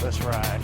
Let's ride.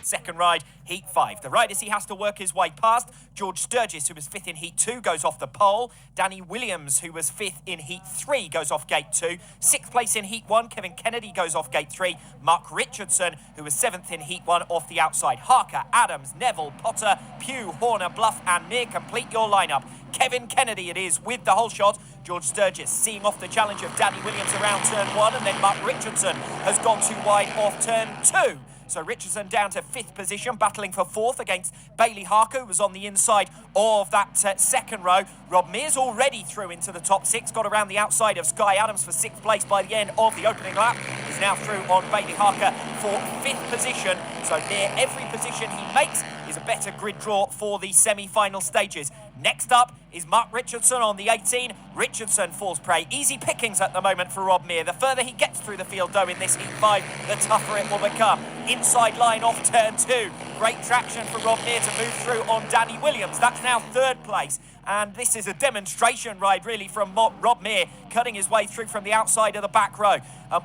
Second ride, Heat 5. The riders he has to work his way past: George Sturgess, who was 5th in Heat 2, goes off the pole. Danny Williams, who was 5th in Heat 3, goes off Gate 2. 6th place in Heat 1, Kevin Kennedy goes off Gate 3. Mark Richardson, who was 7th in Heat 1, off the outside. Harker, Adams, Neville, Potter, Pugh, Horner, Bluff and Mir complete your lineup. Kevin Kennedy it is with the whole shot. George Sturgess seeing off the challenge of Danny Williams around turn 1, and then Mark Richardson has gone too wide off turn 2. So Richardson down to 5th position, battling for 4th against Bailey Harker, who was on the inside of that second row. Rob Mears already through into the top 6, got around the outside of Sky Adams for 6th place by the end of the opening lap. He's now through on Bailey Harker for 5th position. So near every position he makes is a better grid draw for the semi-final stages. Next up is Mark Richardson on the 18. Richardson falls prey. Easy pickings at the moment for Rob Mear. The further he gets through the field, though, in this Heat 5, the tougher it will become. Inside line off turn 2. Great traction for Rob Mear to move through on Danny Williams. That's now 3rd place. And this is a demonstration ride, really, from Rob Mear, cutting his way through from the outside of the back row.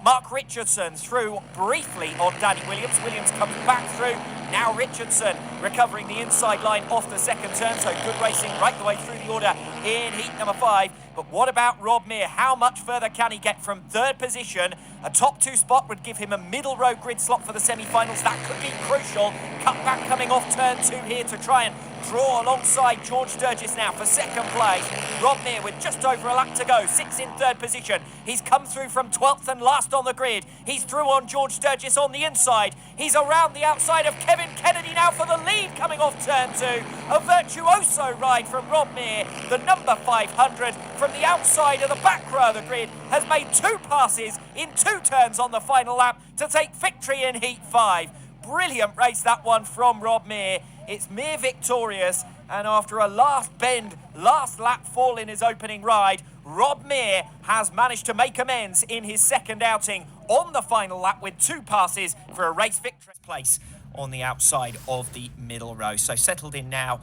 Mark Richardson through briefly on Danny Williams. Williams comes back through. Now Richardson recovering the inside line off the second turn. So good racing right the way through the order in Heat number 5. But what about Rob Mear? How much further can he get from 3rd position? A top 2 spot would give him a middle row grid slot for the semi-finals. That could be crucial. Cut back coming off turn 2 here to try and draw alongside George Sturgess now for 2nd place. Rob Mear with just over a lap to go, 6th in 3rd position. He's come through from 12th and last on the grid. He's through on George Sturgess on the inside. He's around the outside of Kevin Kennedy now for the lead coming off turn 2. A virtuoso ride from Rob Mear. The number 500 from the outside of the back row of the grid has made 2 passes in 2 turns on the final lap to take victory in Heat 5. Brilliant race that one from Rob Mear. It's Mear victorious, and after a last bend, last lap fall in his opening ride, Rob Mear has managed to make amends in his 2nd outing on the final lap with 2 passes for a race victory place on the outside of the middle row. So settled in now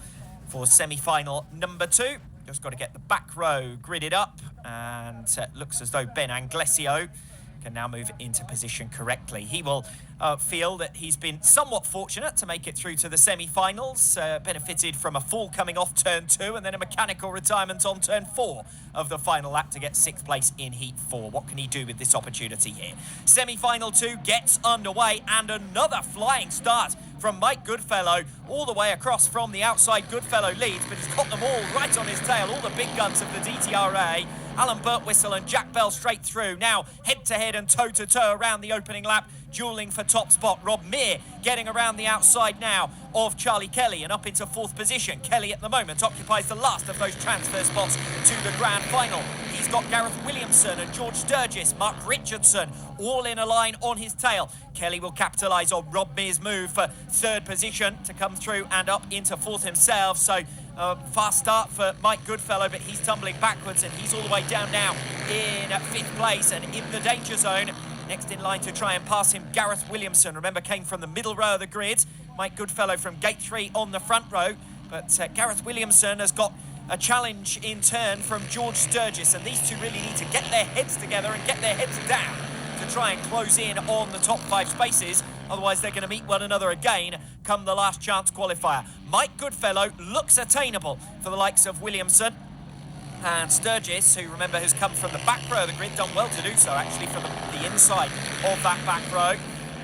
for semi-final number 2. Just got to get the back row gridded up, and looks as though Ben Anglesio can now move into position correctly. He will feel that he's been somewhat fortunate to make it through to the semi-finals, benefited from a fall coming off turn 2 and then a mechanical retirement on turn 4 of the final lap to get 6th place in Heat 4. What can he do with this opportunity here? Semi-final 2 gets underway, and another flying start from Mike Goodfellow all the way across from the outside. Goodfellow leads, but he's got them all right on his tail, all the big guns of the DTRA. Alan Birtwistle and Jack Bell straight through. Now head-to-head and toe-to-toe around the opening lap, duelling for top spot. Rob Mear getting around the outside now of Charlie Kelly and up into 4th position. Kelly at the moment occupies the last of those transfer spots to the grand final. He's got Gareth Williamson and George Sturgess, Mark Richardson, all in a line on his tail. Kelly will capitalise on Rob Mear's move for 3rd position to come through and up into 4th himself. So fast start for Mike Goodfellow, but he's tumbling backwards and he's all the way down now in 5th place and in the danger zone. Next in line to try and pass him, Gareth Williamson. Remember, came from the middle row of the grid. Mike Goodfellow from gate 3 on the front row. But Gareth Williamson has got a challenge in turn from George Sturgess, and these two really need to get their heads together and get their heads down to try and close in on the top 5 spaces. Otherwise, they're going to meet one another again come the last chance qualifier. Mike Goodfellow looks attainable for the likes of Williamson. And Sturgess, who, remember, has come from the back row of the grid, done well to do so, actually, from the inside of that back row.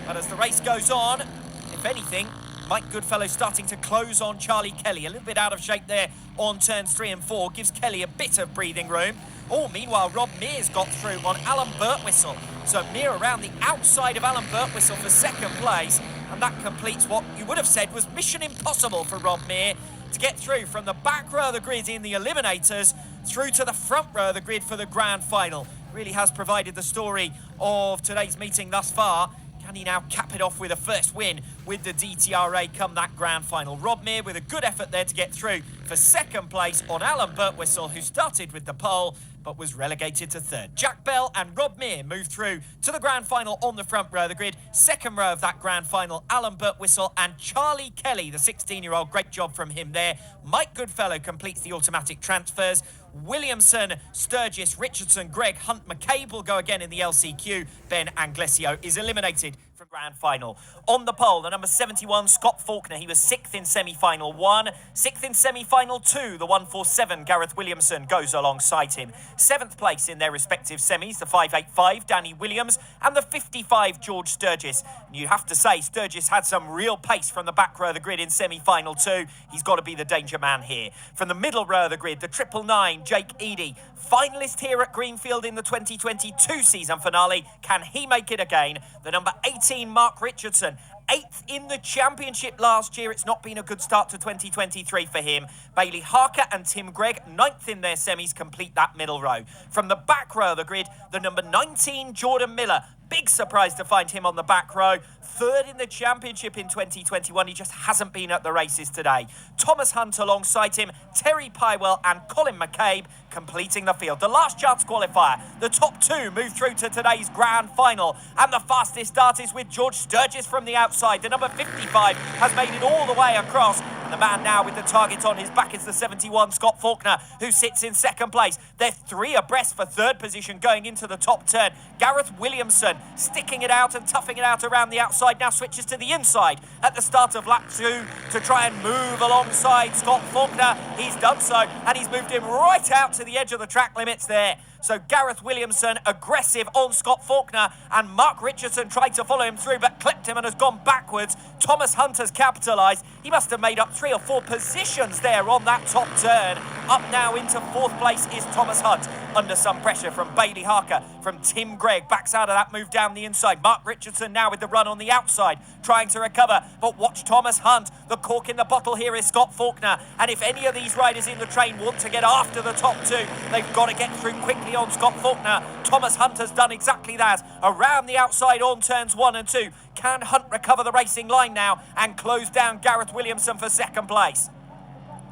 But as the race goes on, if anything, Mike Goodfellow starting to close on Charlie Kelly. A little bit out of shape there on turns 3 and 4. Gives Kelly a bit of breathing room. Oh, meanwhile, Rob Mears got through on Alan Birtwistle. So Mear around the outside of Alan Birtwistle for 2nd place. And that completes what you would have said was mission impossible for Rob Mear, to get through from the back row of the grid in the eliminators through to the front row of the grid for the grand final. Really has provided the story of today's meeting thus far. Can he now cap it off with a first win with the DTRA come that grand final? Rob Mear with a good effort there to get through for 2nd place on Alan Birtwistle, who started with the pole but was relegated to 3rd. Jack Bell and Rob Mear moved through to the grand final on the front row of the grid. 2nd row of that grand final, Alan Birtwistle and Charlie Kelly, the 16-year-old. Great job from him there. Mike Goodfellow completes the automatic transfers. Williamson, Sturgess, Richardson, Gregg, Hunt, McCabe will go again in the LCQ. Ben Anglesio is eliminated from grand final. On the pole, the number 71, Scott Faulkner. He was 6th in semi-final 1. 6th in semi-final 2, the 147, Gareth Williamson, goes alongside him. 7th place in their respective semis, the 585, Danny Williams, and the 55, George Sturgess. And you have to say, Sturgess had some real pace from the back row of the grid in semi-final 2. He's got to be the danger man here. From the middle row of the grid, the 999, Jake Eady, finalist here at Greenfield in the 2022 season finale. Can he make it again? The number 18, Mark Richardson, 8th in the championship last year. It's not been a good start to 2023 for him. Bailey Harker and Tim Gregg, 9th in their semis, complete that middle row. From the back row of the grid, the number 19, Jordan Miller. Big surprise to find him on the back row. 3rd in the championship in 2021. He just hasn't been at the races today. Thomas Hunt alongside him, Terry Pywell and Colin McCabe completing the field. The last chance qualifier. The top 2 move through to today's grand final. And the fastest start is with George Sturgess from the outside. The number 55 has made it all the way across. And the man now with the target on his back is the 71, Scott Faulkner, who sits in 2nd place. They're 3 abreast for 3rd position going into the top turn. Gareth Williamson sticking it out and toughing it out around the outside, now switches to the inside at the start of lap 2 to try and move alongside Scott Faulkner. He's done so, and he's moved him right out to the edge of the track limits there. So Gareth Williamson aggressive on Scott Faulkner, and Mark Richardson tried to follow him through but clipped him and has gone backwards. Thomas Hunt has capitalised. He must have made up 3 or 4 positions there on that top turn. Up now into 4th place is Thomas Hunt, under some pressure from Bailey Harker, from Tim Gregg, backs out of that move down the inside. Mark Richardson now with the run on the outside, trying to recover, but watch Thomas Hunt. The cork in the bottle here is Scott Faulkner, and if any of these riders in the train want to get after the top 2, they've got to get through quickly on Scott Faulkner. Thomas Hunt has done exactly that, around the outside on turns 1 and 2. Can Hunt recover the racing line now and close down Gareth Williamson for 2nd place?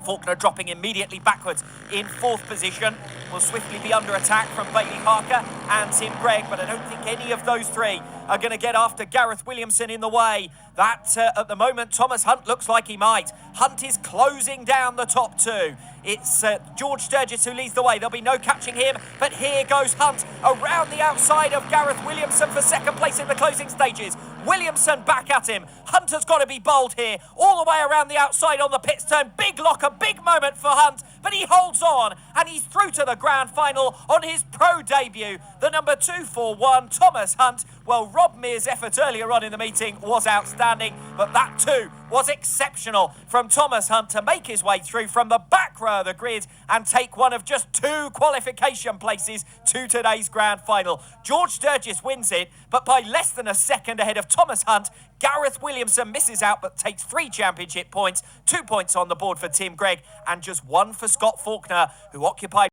Faulkner dropping immediately backwards in 4th position. Will swiftly be under attack from Bailey Harker and Tim Gregg, but I don't think any of those 3 are going to get after Gareth Williamson in the way. That, at the moment, Thomas Hunt looks like he might. Hunt is closing down the top 2. It's George Sturgess who leads the way. There'll be no catching him, but here goes Hunt around the outside of Gareth Williamson for 2nd place in the closing stages. Williamson back at him. Hunt has got to be bold here, all the way around the outside on the pits turn. Big lock, a big moment for Hunt, but he holds on, and he's through to the grand final on his pro debut. The number 241, Thomas Hunt. Well, Rob Mears' effort earlier on in the meeting was outstanding, but that too was exceptional from Thomas Hunt to make his way through from the back row of the grid and take one of just 2 qualification places to today's grand final. George Sturgess wins it, but by less than a second ahead of Thomas Hunt. Gareth Williamson misses out but takes 3 championship points, 2 points on the board for Tim Gregg, and just 1 for Scott Faulkner, who occupied